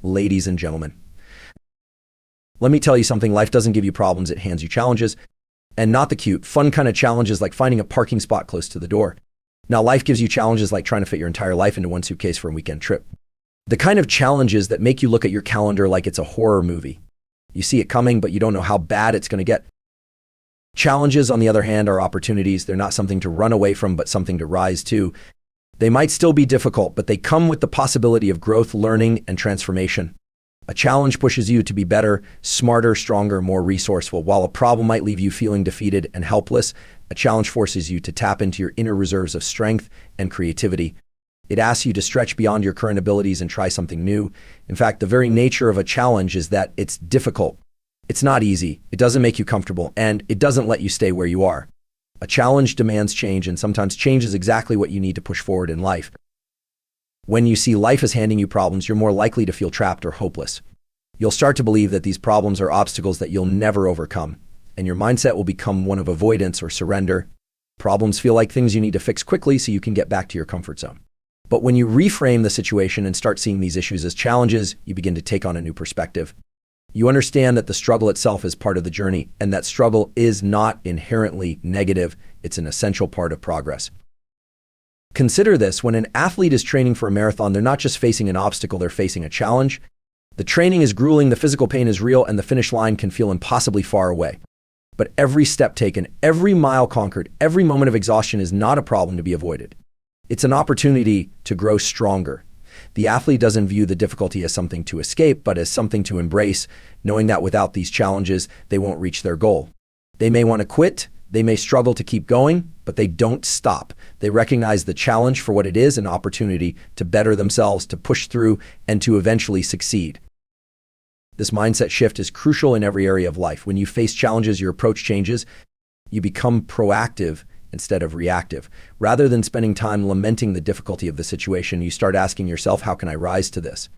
Ladies and gentlemen, let me tell you something. Life doesn't give you problems, it hands you challenges, and not the cute, fun kind of challenges like finding a parking spot close to the door. Now, life gives you challenges like trying to fit your entire life into one suitcase for a weekend trip. The kind of challenges that make you look at your calendar like it's a horror movie. You see it coming, but you don't know how bad it's going to get. Challenges, on the other hand, are opportunities. They're not something to run away from, but something to rise to. They might still be difficult, but they come with the possibility of growth, learning, and transformation. A challenge pushes you to be better, smarter, stronger, more resourceful. While a problem might leave you feeling defeated and helpless, a challenge forces you to tap into your inner reserves of strength and creativity. It asks you to stretch beyond your current abilities and try something new. In fact, the very nature of a challenge is that it's difficult. It's not easy, it doesn't make you comfortable, and it doesn't let you stay where you are. A challenge demands change, and sometimes change is exactly what you need to push forward in life. When you see life as handing you problems, you're more likely to feel trapped or hopeless. You'll start to believe that these problems are obstacles that you'll never overcome, and your mindset will become one of avoidance or surrender. Problems feel like things you need to fix quickly so you can get back to your comfort zone. But when you reframe the situation and start seeing these issues as challenges, you begin to take on a new perspective. You understand that the struggle itself is part of the journey, and that struggle is not inherently negative. It's an essential part of progress. Consider this: when an athlete is training for a marathon, they're not just facing an obstacle, they're facing a challenge. The training is grueling, the physical pain is real, and the finish line can feel impossibly far away. But every step taken, every mile conquered, every moment of exhaustion is not a problem to be avoided. It's an opportunity to grow stronger. The athlete doesn't view the difficulty as something to escape, but as something to embrace, knowing that without these challenges, they won't reach their goal. They may want to quit, they may struggle to keep going, but they don't stop. They recognize the challenge for what it is, an opportunity to better themselves, to push through, and to eventually succeed. This mindset shift is crucial in every area of life. When you face challenges, your approach changes. You become proactive instead of reactive. Rather than spending time lamenting the difficulty of the situation, you start asking yourself, how can I rise to this?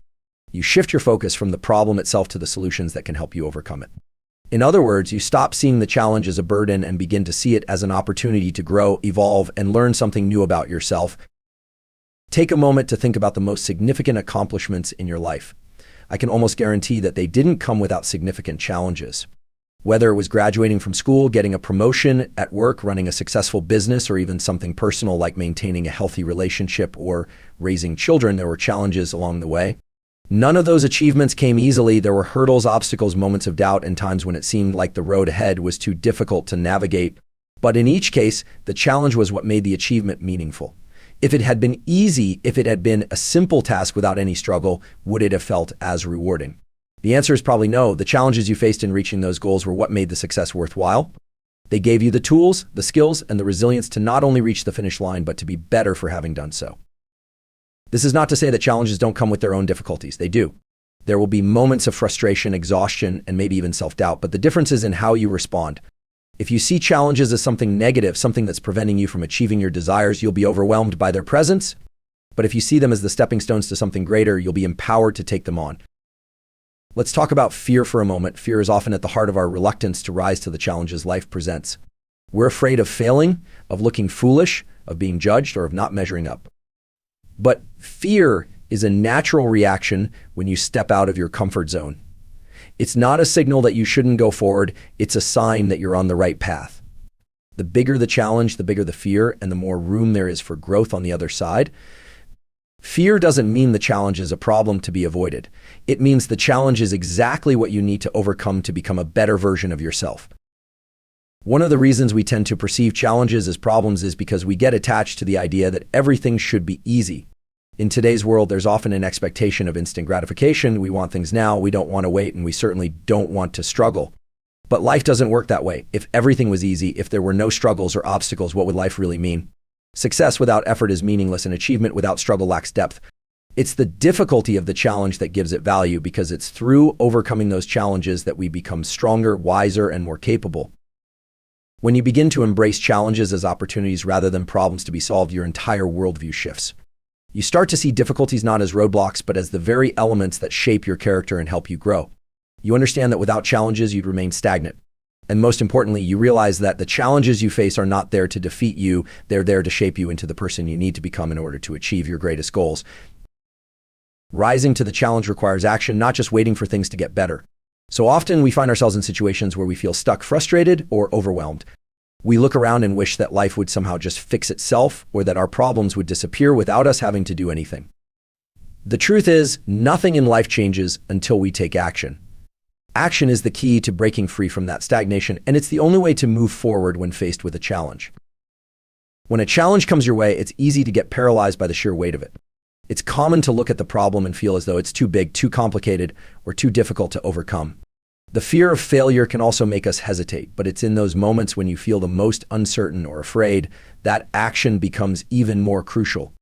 You shift your focus from the problem itself to the solutions that can help you overcome it. In other words, you stop seeing the challenge as a burden and begin to see it as an opportunity to grow, evolve, and learn something new about yourself. Take a moment to think about the most significant accomplishments in your life. I can almost guarantee that they didn't come without significant challenges. Whether it was graduating from school, getting a promotion at work, running a successful business, or even something personal like maintaining a healthy relationship or raising children, there were challenges along the way. None of those achievements came easily. There were hurdles, obstacles, moments of doubt, and times when it seemed like the road ahead was too difficult to navigate. But in each case, the challenge was what made the achievement meaningful. If it had been easy, if it had been a simple task without any struggle, would it have felt as rewarding? The answer is probably no. The challenges you faced in reaching those goals were what made the success worthwhile. They gave you the tools, the skills, and the resilience to not only reach the finish line, but to be better for having done so. This is not to say that challenges don't come with their own difficulties. They do. There will be moments of frustration, exhaustion, and maybe even self-doubt, but the difference is in how you respond. If you see challenges as something negative, something that's preventing you from achieving your desires, you'll be overwhelmed by their presence. But if you see them as the stepping stones to something greater, you'll be empowered to take them on. Let's talk about fear for a moment. Fear is often at the heart of our reluctance to rise to the challenges life presents. We're afraid of failing, of looking foolish, of being judged, or of not measuring up. But fear is a natural reaction when you step out of your comfort zone. It's not a signal that you shouldn't go forward. It's a sign that you're on the right path. The bigger the challenge, the bigger the fear, and the more room there is for growth on the other side. Fear doesn't mean the challenge is a problem to be avoided. It means the challenge is exactly what you need to overcome to become a better version of yourself. One of the reasons we tend to perceive challenges as problems is because we get attached to the idea that everything should be easy. In today's world, there's often an expectation of instant gratification. We want things now, we don't want to wait, and we certainly don't want to struggle. But life doesn't work that way. If everything was easy, if there were no struggles or obstacles, what would life really mean? Success without effort is meaningless, and achievement without struggle lacks depth. It's the difficulty of the challenge that gives it value, because it's through overcoming those challenges that we become stronger, wiser, and more capable. When you begin to embrace challenges as opportunities rather than problems to be solved, your entire worldview shifts. You start to see difficulties not as roadblocks, but as the very elements that shape your character and help you grow. You understand that without challenges, you'd remain stagnant. And most importantly, you realize that the challenges you face are not there to defeat you. They're there to shape you into the person you need to become in order to achieve your greatest goals. Rising to the challenge requires action, not just waiting for things to get better. So often we find ourselves in situations where we feel stuck, frustrated, or overwhelmed. We look around and wish that life would somehow just fix itself, or that our problems would disappear without us having to do anything. The truth is, nothing in life changes until we take action. Action is the key to breaking free from that stagnation, and it's the only way to move forward when faced with a challenge. When a challenge comes your way, it's easy to get paralyzed by the sheer weight of it. It's common to look at the problem and feel as though it's too big, too complicated, or too difficult to overcome. The fear of failure can also make us hesitate, but it's in those moments when you feel the most uncertain or afraid that action becomes even more crucial.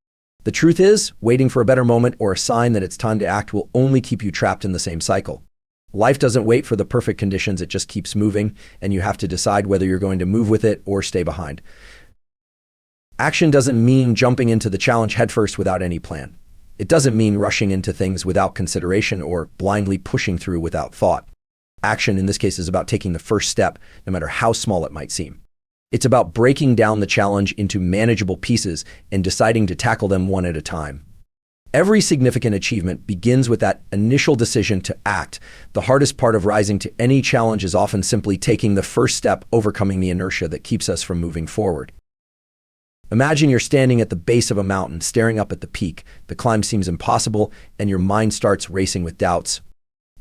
The truth is, waiting for a better moment or a sign that it's time to act will only keep you trapped in the same cycle. Life doesn't wait for the perfect conditions, it just keeps moving, and you have to decide whether you're going to move with it or stay behind. Action doesn't mean jumping into the challenge headfirst without any plan. It doesn't mean rushing into things without consideration or blindly pushing through without thought. Action, in this case, is about taking the first step, no matter how small it might seem. It's about breaking down the challenge into manageable pieces and deciding to tackle them one at a time. Every significant achievement begins with that initial decision to act. The hardest part of rising to any challenge is often simply taking the first step, overcoming the inertia that keeps us from moving forward. Imagine you're standing at the base of a mountain, staring up at the peak. The climb seems impossible, and your mind starts racing with doubts.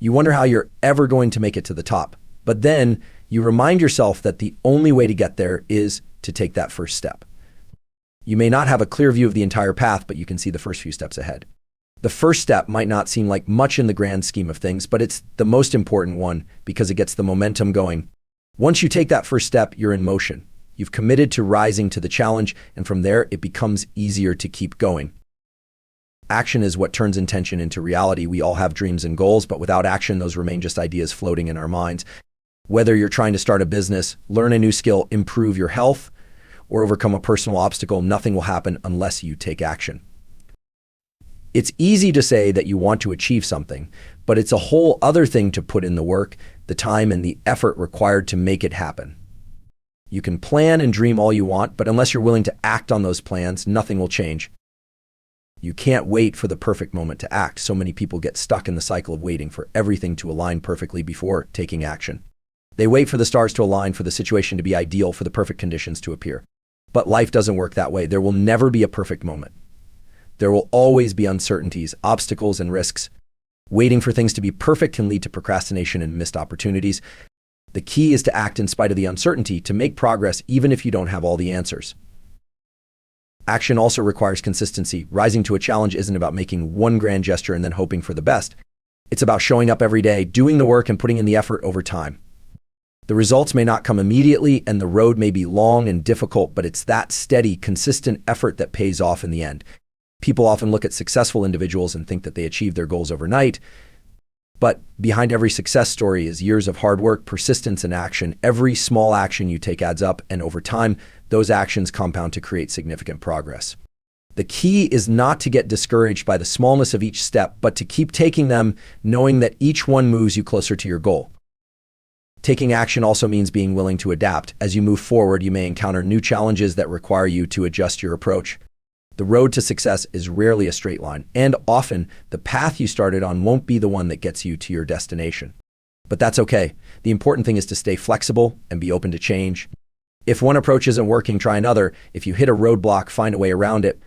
You wonder how you're ever going to make it to the top. But then you remind yourself that the only way to get there is to take that first step. You may not have a clear view of the entire path, but you can see the first few steps ahead. The first step might not seem like much in the grand scheme of things, but it's the most important one because it gets the momentum going. Once you take that first step, you're in motion. You've committed to rising to the challenge, and from there, it becomes easier to keep going. Action is what turns intention into reality. We all have dreams and goals, but without action, those remain just ideas floating in our minds. Whether you're trying to start a business, learn a new skill, improve your health, or overcome a personal obstacle, nothing will happen unless you take action. It's easy to say that you want to achieve something, but it's a whole other thing to put in the work, the time, and the effort required to make it happen. You can plan and dream all you want, but unless you're willing to act on those plans, nothing will change. You can't wait for the perfect moment to act. So many people get stuck in the cycle of waiting for everything to align perfectly before taking action. They wait for the stars to align, for the situation to be ideal, for the perfect conditions to appear. But life doesn't work that way. There will never be a perfect moment. There will always be uncertainties, obstacles, and risks. Waiting for things to be perfect can lead to procrastination and missed opportunities. The key is to act in spite of the uncertainty, to make progress even if you don't have all the answers. Action also requires consistency. Rising to a challenge isn't about making one grand gesture and then hoping for the best. It's about showing up every day, doing the work, and putting in the effort over time. The results may not come immediately, and the road may be long and difficult, but it's that steady, consistent effort that pays off in the end. People often look at successful individuals and think that they achieve their goals overnight. But behind every success story is years of hard work, persistence, and action. Every small action you take adds up, and over time, those actions compound to create significant progress. The key is not to get discouraged by the smallness of each step, but to keep taking them, knowing that each one moves you closer to your goal. Taking action also means being willing to adapt. As you move forward, you may encounter new challenges that require you to adjust your approach. The road to success is rarely a straight line, and often the path you started on won't be the one that gets you to your destination. But that's okay. The important thing is to stay flexible and be open to change. If one approach isn't working, try another. If you hit a roadblock, find a way around it.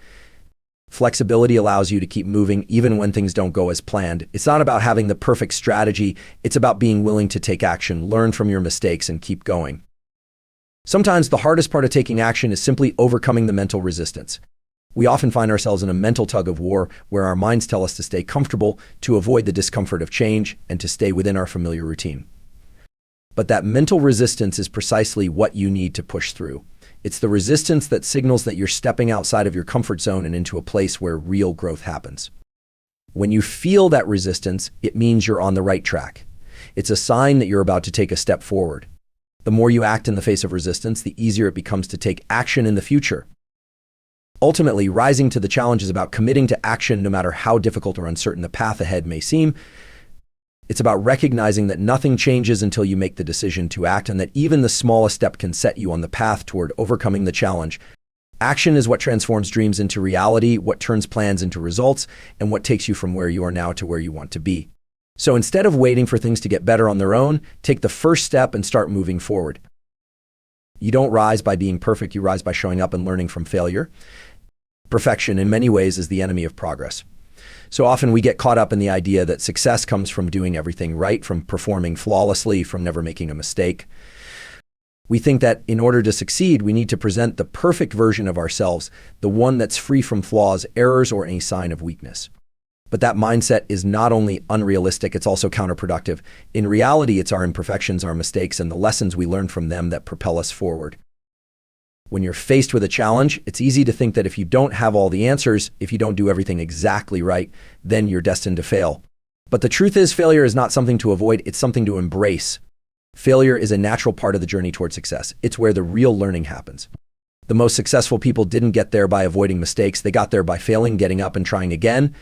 Flexibility allows you to keep moving even when things don't go as planned. It's not about having the perfect strategy. It's about being willing to take action, learn from your mistakes, and keep going. Sometimes the hardest part of taking action is simply overcoming the mental resistance. We often find ourselves in a mental tug of war where our minds tell us to stay comfortable, to avoid the discomfort of change, and to stay within our familiar routine. But that mental resistance is precisely what you need to push through. It's the resistance that signals that you're stepping outside of your comfort zone and into a place where real growth happens. When you feel that resistance, it means you're on the right track. It's a sign that you're about to take a step forward. The more you act in the face of resistance, the easier it becomes to take action in the future. Ultimately, rising to the challenge is about committing to action no matter how difficult or uncertain the path ahead may seem. It's about recognizing that nothing changes until you make the decision to act, and that even the smallest step can set you on the path toward overcoming the challenge. Action is what transforms dreams into reality, what turns plans into results, and what takes you from where you are now to where you want to be. So instead of waiting for things to get better on their own, take the first step and start moving forward. You don't rise by being perfect, you rise by showing up and learning from failure. Perfection, in many ways, is the enemy of progress. So often we get caught up in the idea that success comes from doing everything right, from performing flawlessly, from never making a mistake. We think that in order to succeed, we need to present the perfect version of ourselves, the one that's free from flaws, errors, or any sign of weakness. But that mindset is not only unrealistic, it's also counterproductive. In reality, it's our imperfections, our mistakes, and the lessons we learn from them that propel us forward. When you're faced with a challenge, it's easy to think that if you don't have all the answers, if you don't do everything exactly right, then you're destined to fail. But the truth is, failure is not something to avoid, it's something to embrace. Failure is a natural part of the journey toward success. It's where the real learning happens. The most successful people didn't get there by avoiding mistakes, they got there by failing, getting up, and trying again.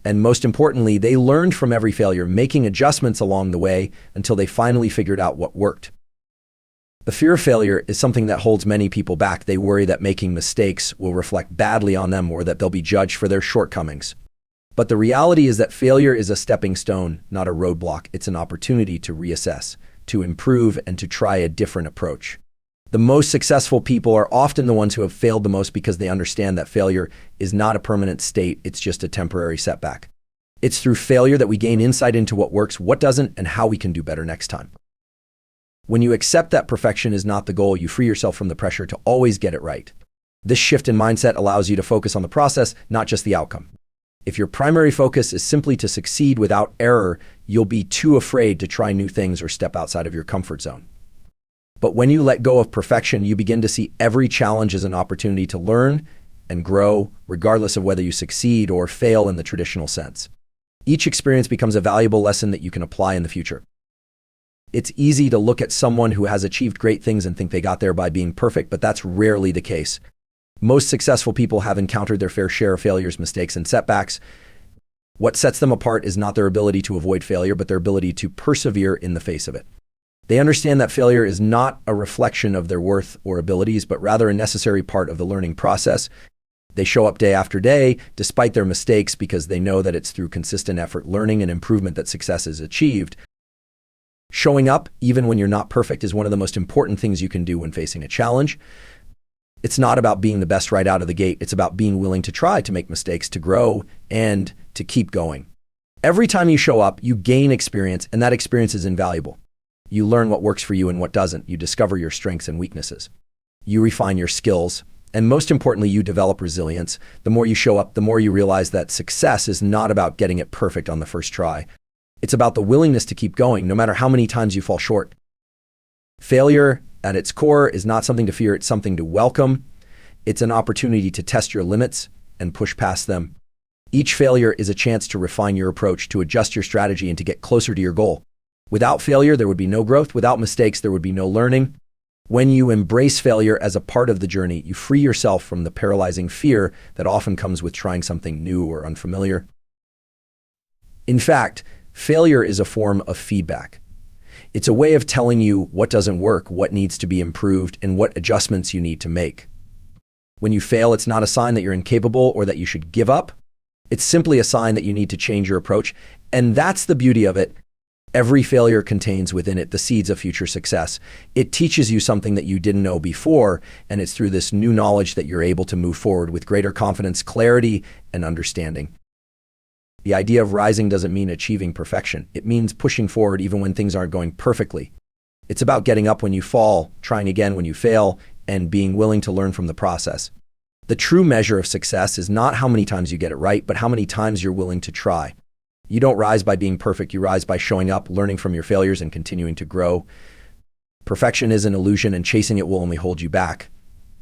And most importantly, they learned from every failure, making adjustments along the way until they finally figured out what worked. The fear of failure is something that holds many people back. They worry that making mistakes will reflect badly on them or that they'll be judged for their shortcomings. But the reality is that failure is a stepping stone, not a roadblock. It's an opportunity to reassess, to improve, and to try a different approach. The most successful people are often the ones who have failed the most because they understand that failure is not a permanent state, it's just a temporary setback. It's through failure that we gain insight into what works, what doesn't, and how we can do better next time. When you accept that perfection is not the goal, you free yourself from the pressure to always get it right. This shift in mindset allows you to focus on the process, not just the outcome. If your primary focus is simply to succeed without error, you'll be too afraid to try new things or step outside of your comfort zone. But when you let go of perfection, you begin to see every challenge as an opportunity to learn and grow, regardless of whether you succeed or fail in the traditional sense. Each experience becomes a valuable lesson that you can apply in the future. It's easy to look at someone who has achieved great things and think they got there by being perfect, but that's rarely the case. Most successful people have encountered their fair share of failures, mistakes, and setbacks. What sets them apart is not their ability to avoid failure, but their ability to persevere in the face of it. They understand that failure is not a reflection of their worth or abilities, but rather a necessary part of the learning process. They show up day after day, despite their mistakes, because they know that it's through consistent effort, learning, and improvement that success is achieved. Showing up, even when you're not perfect, is one of the most important things you can do when facing a challenge. It's not about being the best right out of the gate. It's about being willing to try, to make mistakes, to grow, and to keep going. Every time you show up, you gain experience, and that experience is invaluable. You learn what works for you and what doesn't. You discover your strengths and weaknesses. You refine your skills. And most importantly, you develop resilience. The more you show up, the more you realize that success is not about getting it perfect on the first try. It's about the willingness to keep going, no matter how many times you fall short. Failure, at its core, is not something to fear. It's something to welcome. It's an opportunity to test your limits and push past them. Each failure is a chance to refine your approach, to adjust your strategy, and to get closer to your goal. Without failure, there would be no growth. Without mistakes, there would be no learning. When you embrace failure as a part of the journey, you free yourself from the paralyzing fear that often comes with trying something new or unfamiliar. In fact, failure is a form of feedback. It's a way of telling you what doesn't work, what needs to be improved, and what adjustments you need to make. When you fail, it's not a sign that you're incapable or that you should give up. It's simply a sign that you need to change your approach. And that's the beauty of it. Every failure contains within it the seeds of future success. It teaches you something that you didn't know before, and it's through this new knowledge that you're able to move forward with greater confidence, clarity, and understanding. The idea of rising doesn't mean achieving perfection. It means pushing forward even when things aren't going perfectly. It's about getting up when you fall, trying again when you fail, and being willing to learn from the process. The true measure of success is not how many times you get it right, but how many times you're willing to try. You don't rise by being perfect. You rise by showing up, learning from your failures, and continuing to grow. Perfection is an illusion, and chasing it will only hold you back.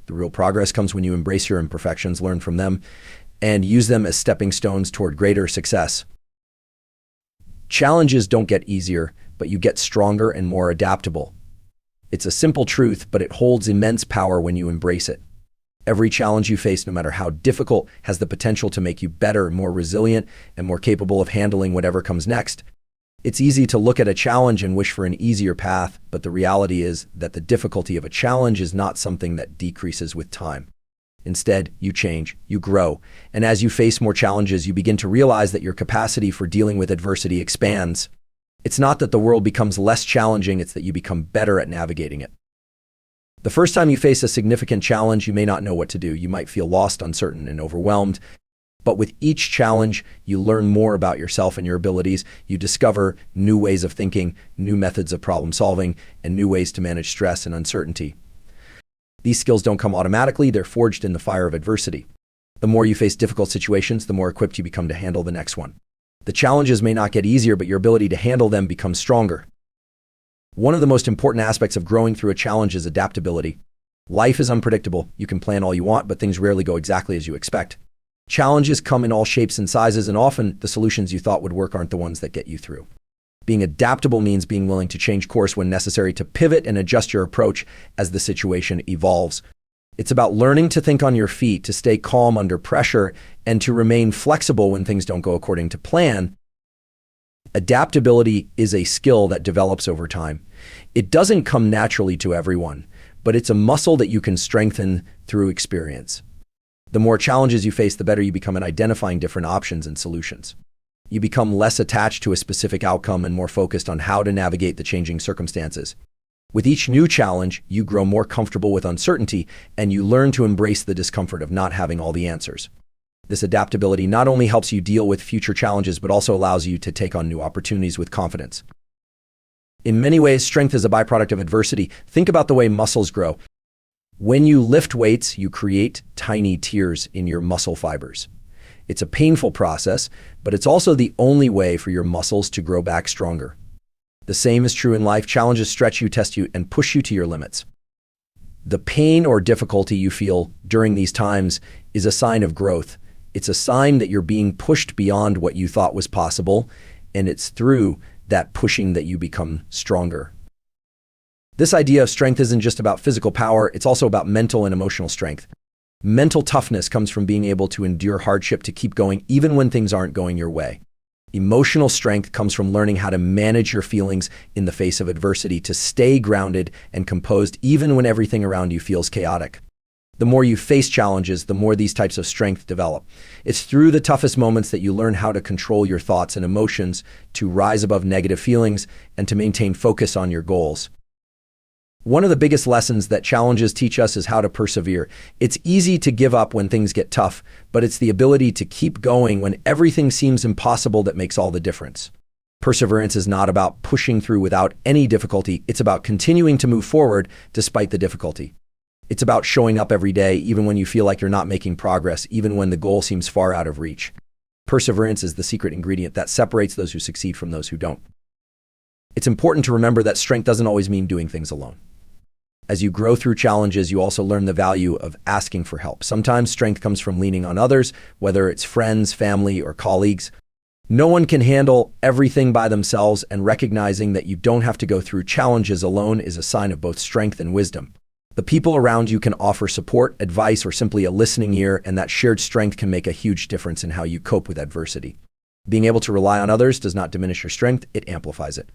The real progress comes when you embrace your imperfections, learn from them, and use them as stepping stones toward greater success. Challenges don't get easier, but you get stronger and more adaptable. It's a simple truth, but it holds immense power when you embrace it. Every challenge you face, no matter how difficult, has the potential to make you better, more resilient, and more capable of handling whatever comes next. It's easy to look at a challenge and wish for an easier path, but the reality is that the difficulty of a challenge is not something that decreases with time. Instead, you change, you grow, and as you face more challenges, you begin to realize that your capacity for dealing with adversity expands. It's not that the world becomes less challenging, it's that you become better at navigating it. The first time you face a significant challenge, you may not know what to do. You might feel lost, uncertain, and overwhelmed. But with each challenge, you learn more about yourself and your abilities. You discover new ways of thinking, new methods of problem solving, and new ways to manage stress and uncertainty. These skills don't come automatically, they're forged in the fire of adversity. The more you face difficult situations, the more equipped you become to handle the next one. The challenges may not get easier, but your ability to handle them becomes stronger. One of the most important aspects of growing through a challenge is adaptability. Life is unpredictable. You can plan all you want, but things rarely go exactly as you expect. Challenges come in all shapes and sizes, and often the solutions you thought would work aren't the ones that get you through. Being adaptable means being willing to change course when necessary, to pivot and adjust your approach as the situation evolves. It's about learning to think on your feet, to stay calm under pressure, and to remain flexible when things don't go according to plan. Adaptability is a skill that develops over time. It doesn't come naturally to everyone, but it's a muscle that you can strengthen through experience. The more challenges you face, the better you become at identifying different options and solutions. You become less attached to a specific outcome and more focused on how to navigate the changing circumstances. With each new challenge, you grow more comfortable with uncertainty, and you learn to embrace the discomfort of not having all the answers. This adaptability not only helps you deal with future challenges, but also allows you to take on new opportunities with confidence. In many ways, strength is a byproduct of adversity. Think about the way muscles grow. When you lift weights, you create tiny tears in your muscle fibers. It's a painful process, but it's also the only way for your muscles to grow back stronger. The same is true in life. Challenges stretch you, test you, and push you to your limits. The pain or difficulty you feel during these times is a sign of growth. It's a sign that you're being pushed beyond what you thought was possible, and it's through that pushing that you become stronger. This idea of strength isn't just about physical power, it's also about mental and emotional strength. Mental toughness comes from being able to endure hardship, to keep going even when things aren't going your way. Emotional strength comes from learning how to manage your feelings in the face of adversity, to stay grounded and composed even when everything around you feels chaotic. The more you face challenges, the more these types of strength develop. It's through the toughest moments that you learn how to control your thoughts and emotions, to rise above negative feelings, and to maintain focus on your goals. One of the biggest lessons that challenges teach us is how to persevere. It's easy to give up when things get tough, but it's the ability to keep going when everything seems impossible that makes all the difference. Perseverance is not about pushing through without any difficulty. It's about continuing to move forward despite the difficulty. It's about showing up every day, even when you feel like you're not making progress, even when the goal seems far out of reach. Perseverance is the secret ingredient that separates those who succeed from those who don't. It's important to remember that strength doesn't always mean doing things alone. As you grow through challenges, you also learn the value of asking for help. Sometimes strength comes from leaning on others, whether it's friends, family, or colleagues. No one can handle everything by themselves, and recognizing that you don't have to go through challenges alone is a sign of both strength and wisdom. The people around you can offer support, advice, or simply a listening ear, and that shared strength can make a huge difference in how you cope with adversity. Being able to rely on others does not diminish your strength, it amplifies it.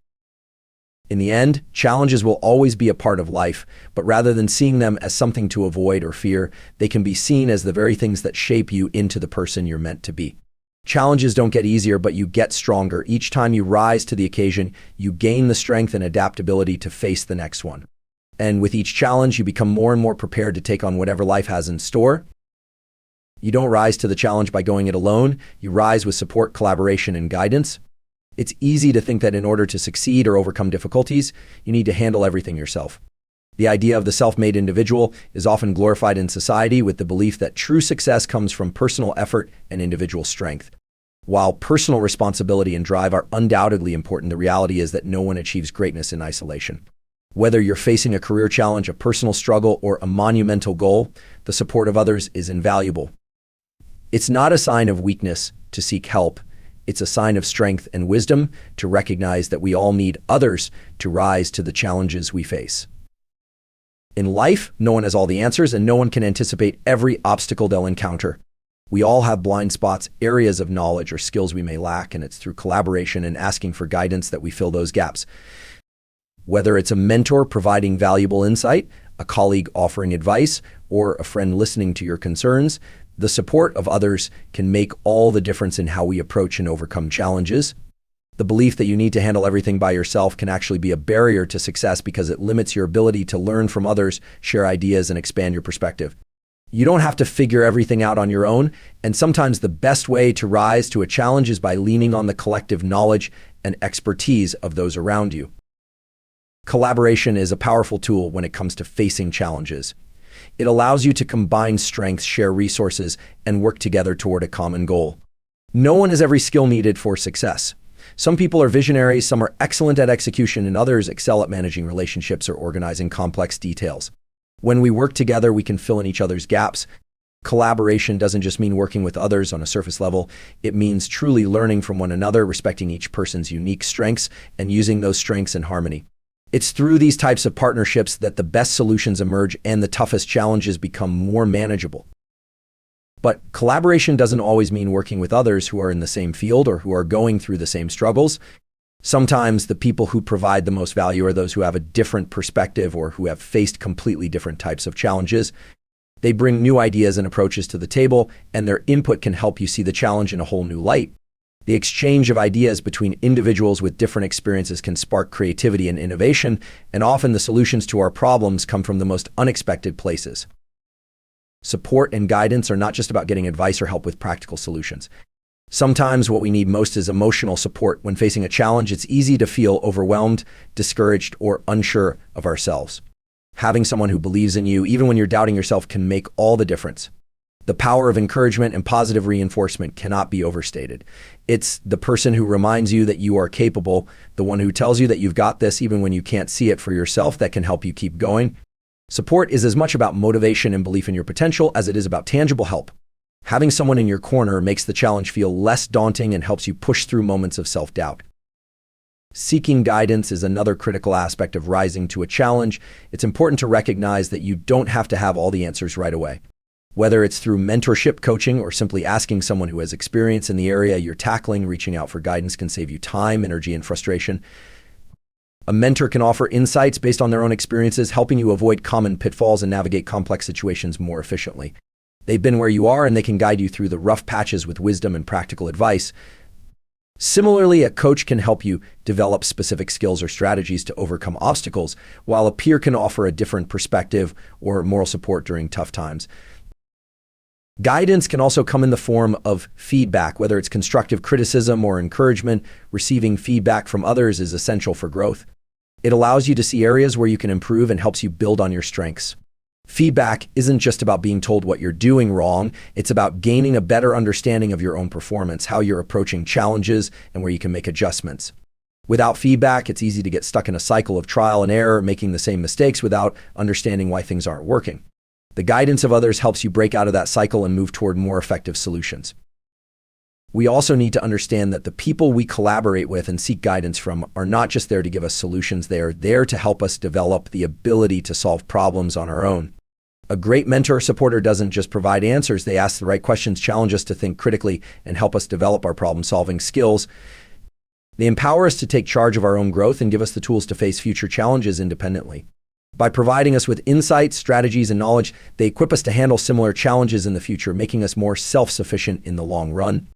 In the end, challenges will always be a part of life, but rather than seeing them as something to avoid or fear, they can be seen as the very things that shape you into the person you're meant to be. Challenges don't get easier, but you get stronger. Each time you rise to the occasion, you gain the strength and adaptability to face the next one. And with each challenge, you become more and more prepared to take on whatever life has in store. You don't rise to the challenge by going it alone. You rise with support, collaboration, and guidance. It's easy to think that in order to succeed or overcome difficulties, you need to handle everything yourself. The idea of the self-made individual is often glorified in society, with the belief that true success comes from personal effort and individual strength. While personal responsibility and drive are undoubtedly important, the reality is that no one achieves greatness in isolation. Whether you're facing a career challenge, a personal struggle, or a monumental goal, the support of others is invaluable. It's not a sign of weakness to seek help. It's a sign of strength and wisdom to recognize that we all need others to rise to the challenges we face. In life, no one has all the answers, and no one can anticipate every obstacle they'll encounter. We all have blind spots, areas of knowledge or skills we may lack, and it's through collaboration and asking for guidance that we fill those gaps. Whether it's a mentor providing valuable insight, a colleague offering advice, or a friend listening to your concerns, the support of others can make all the difference in how we approach and overcome challenges. The belief that you need to handle everything by yourself can actually be a barrier to success because it limits your ability to learn from others, share ideas, and expand your perspective. You don't have to figure everything out on your own, and sometimes the best way to rise to a challenge is by leaning on the collective knowledge and expertise of those around you. Collaboration is a powerful tool when it comes to facing challenges. It allows you to combine strengths, share resources, and work together toward a common goal. No one has every skill needed for success. Some people are visionaries, some are excellent at execution, and others excel at managing relationships or organizing complex details. When we work together, we can fill in each other's gaps. Collaboration doesn't just mean working with others on a surface level. It means truly learning from one another, respecting each person's unique strengths, and using those strengths in harmony. It's through these types of partnerships that the best solutions emerge and the toughest challenges become more manageable. But collaboration doesn't always mean working with others who are in the same field or who are going through the same struggles. Sometimes the people who provide the most value are those who have a different perspective or who have faced completely different types of challenges. They bring new ideas and approaches to the table, and their input can help you see the challenge in a whole new light. The exchange of ideas between individuals with different experiences can spark creativity and innovation, and often the solutions to our problems come from the most unexpected places. Support and guidance are not just about getting advice or help with practical solutions. Sometimes what we need most is emotional support. When facing a challenge, it's easy to feel overwhelmed, discouraged, or unsure of ourselves. Having someone who believes in you, even when you're doubting yourself, can make all the difference. The power of encouragement and positive reinforcement cannot be overstated. It's the person who reminds you that you are capable, the one who tells you that you've got this even when you can't see it for yourself, that can help you keep going. Support is as much about motivation and belief in your potential as it is about tangible help. Having someone in your corner makes the challenge feel less daunting and helps you push through moments of self-doubt. Seeking guidance is another critical aspect of rising to a challenge. It's important to recognize that you don't have to have all the answers right away. Whether it's through mentorship, coaching, or simply asking someone who has experience in the area you're tackling, reaching out for guidance can save you time, energy, and frustration. A mentor can offer insights based on their own experiences, helping you avoid common pitfalls and navigate complex situations more efficiently. They've been where you are, and they can guide you through the rough patches with wisdom and practical advice. Similarly, a coach can help you develop specific skills or strategies to overcome obstacles, while a peer can offer a different perspective or moral support during tough times. Guidance can also come in the form of feedback, whether it's constructive criticism or encouragement. Receiving feedback from others is essential for growth. It allows you to see areas where you can improve and helps you build on your strengths. Feedback isn't just about being told what you're doing wrong. It's about gaining a better understanding of your own performance, how you're approaching challenges, and where you can make adjustments. Without feedback, it's easy to get stuck in a cycle of trial and error, making the same mistakes without understanding why things aren't working. The guidance of others helps you break out of that cycle and move toward more effective solutions. We also need to understand that the people we collaborate with and seek guidance from are not just there to give us solutions, they are there to help us develop the ability to solve problems on our own. A great mentor or supporter doesn't just provide answers, they ask the right questions, challenge us to think critically, and help us develop our problem-solving skills. They empower us to take charge of our own growth and give us the tools to face future challenges independently. By providing us with insights, strategies, and knowledge, they equip us to handle similar challenges in the future, making us more self-sufficient in the long run.